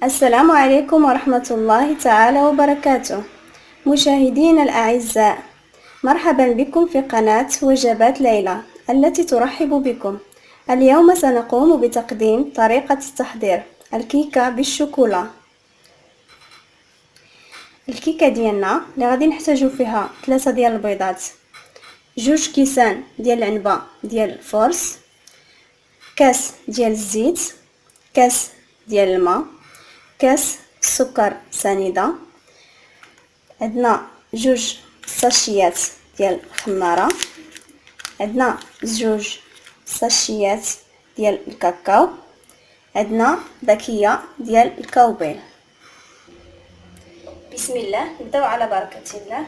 السلام عليكم ورحمة الله تعالى وبركاته. مشاهدينا الأعزاء، مرحبا بكم في قناة وجبات ليلى التي ترحب بكم. اليوم سنقوم بتقديم طريقة تحضير الكيكة بالشوكولا. الكيكة ديالنا اللي غادي نحتاجو فيها 3 ديال البيضات، 2 كيسان ديال العنبة ديال الفورس، كاس ديال الزيت، كاس ديال الماء، كاس سكر سنيدة، عندنا 2 ساشيات ديال الخمارة، عندنا 2 ساشيات ديال الكاكاو، عندنا باكية ديال الكاوبيل. بسم الله، نبداو على بركة الله.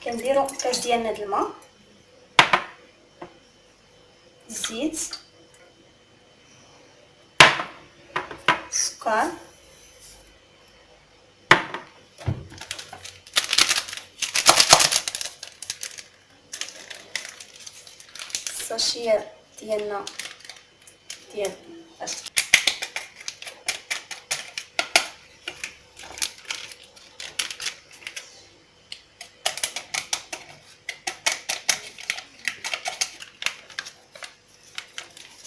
كنديرو كاس ديالنا د الماء، الزيت، السكر، الساشيه ديالنا ديال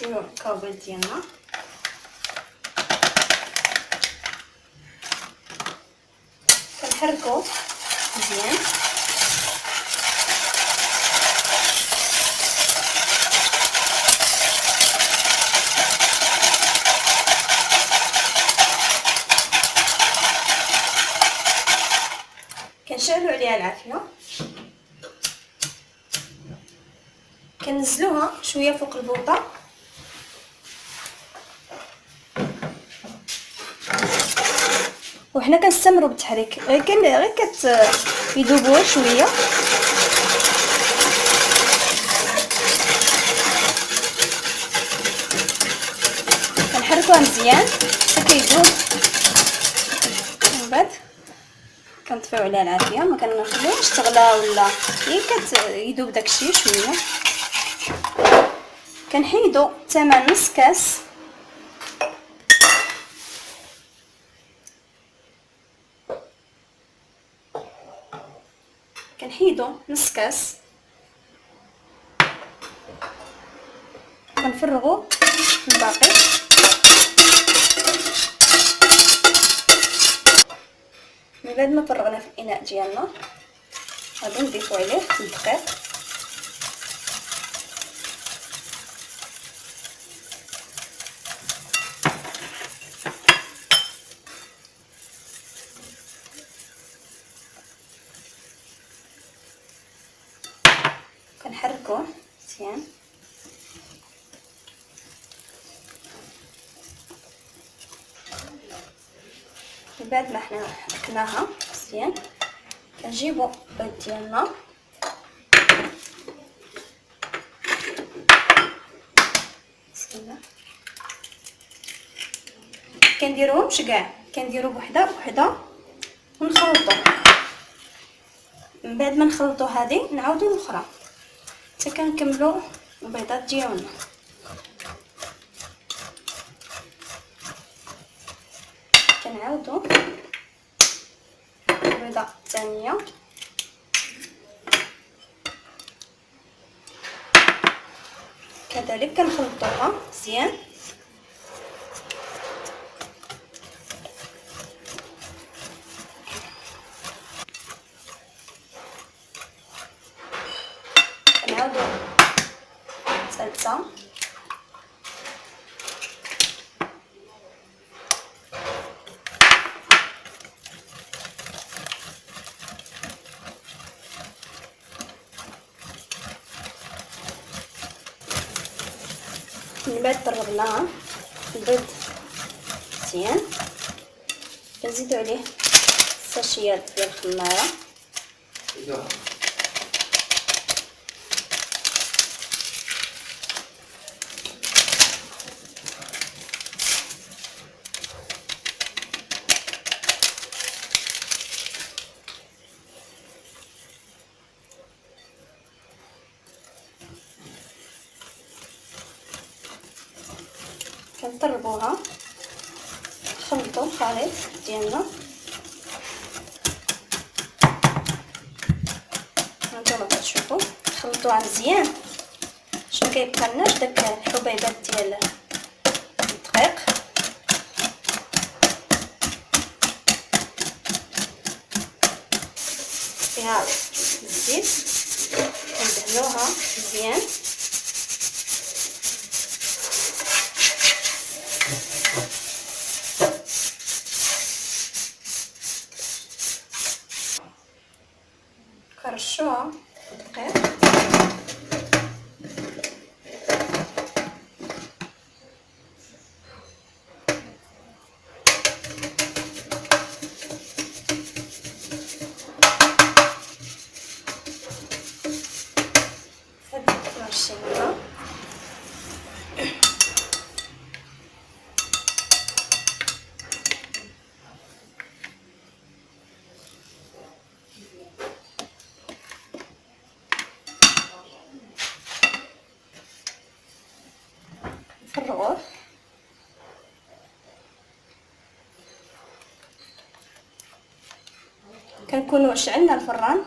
نديرو الكاوبيل ديالنا، كنحركو مزيان. كنشعلو عليها العافيه، كنزلوها شويه فوق البوطه، وحنا كنستمروا بالتحريك غير يذوبوا شويه. كنحركوها مزيان حتى كيذوب، من بعد كنطفيو عليها العافيه، ما كنخليوهاش تغلى ولا يذوب داكشي شويه. كنحيدو ثمن نص كاس كنفرغو الباقي. من بعد ما فرغنا في الاناء ديالنا غادي نضيفو عليه الدقيق، كنحركوه مزيان. من بعد ما حنا حركناها مزيان كنجيبو البيض ديالنا، بسم الله، كنديروهمش كاع، كنديرو بوحده بوحده ونخلطو. من بعد ما نخلطو هذه نعاودو الاخرى حتى كنكملو البيضات ديالنا. كنعاودو البيضه الثانيه، كذلك كنخلطوها مزيان. كنعاودو الثالثه، من بعد طربناها البيض مزيان كنزيدو عليه الساشيات ديال الخماره، كنطربوها نخلطو الخليط ديالنا. هانتوما كتشوفوا نخلطوها مزيان باش ما كيبقالناش داك الحبيبات ديال الدقيق. فيها الزيت كندهنوها مزيان. كنرشوها بالدقيق. مرشينها نفرغوه. كنكونوا شعلنا الفران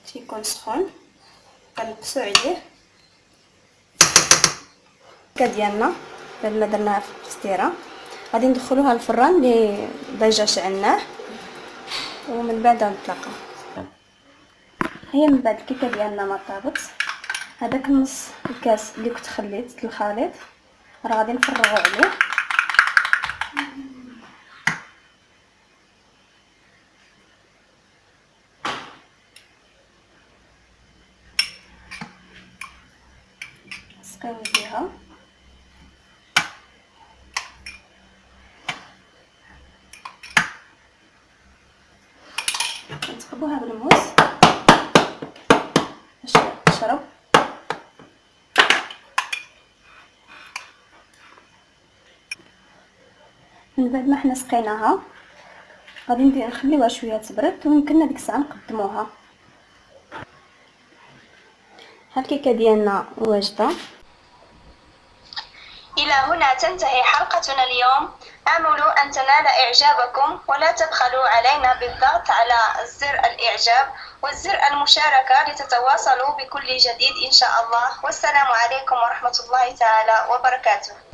تيكون سخون، كنقصو عليه ديالنا بعد ما درناها في القسطيره. غادي ندخلوها للفران اللي ديجا شعلناه ومن بعد نطلقها. هي من بعد الكيكه ديالنا ما طابت. هذاك نص الكاس اللي كنت خليت الخليط راه غادي نفرغو عليه. نسقيو فيها نتقبوها بالموس باش تشرب. من بعد ما حنا سقيناها غادي نخليوها شويه تبرد ويمكننا ديك الساعه نقدموها. ها الكيكه ديالنا واجده. إلى هنا تنتهي حلقتنا اليوم. آمل أن تنال إعجابكم، ولا تبخلوا علينا بالضغط على زر الإعجاب وزر المشاركة لتتواصلوا بكل جديد إن شاء الله. والسلام عليكم ورحمة الله تعالى وبركاته.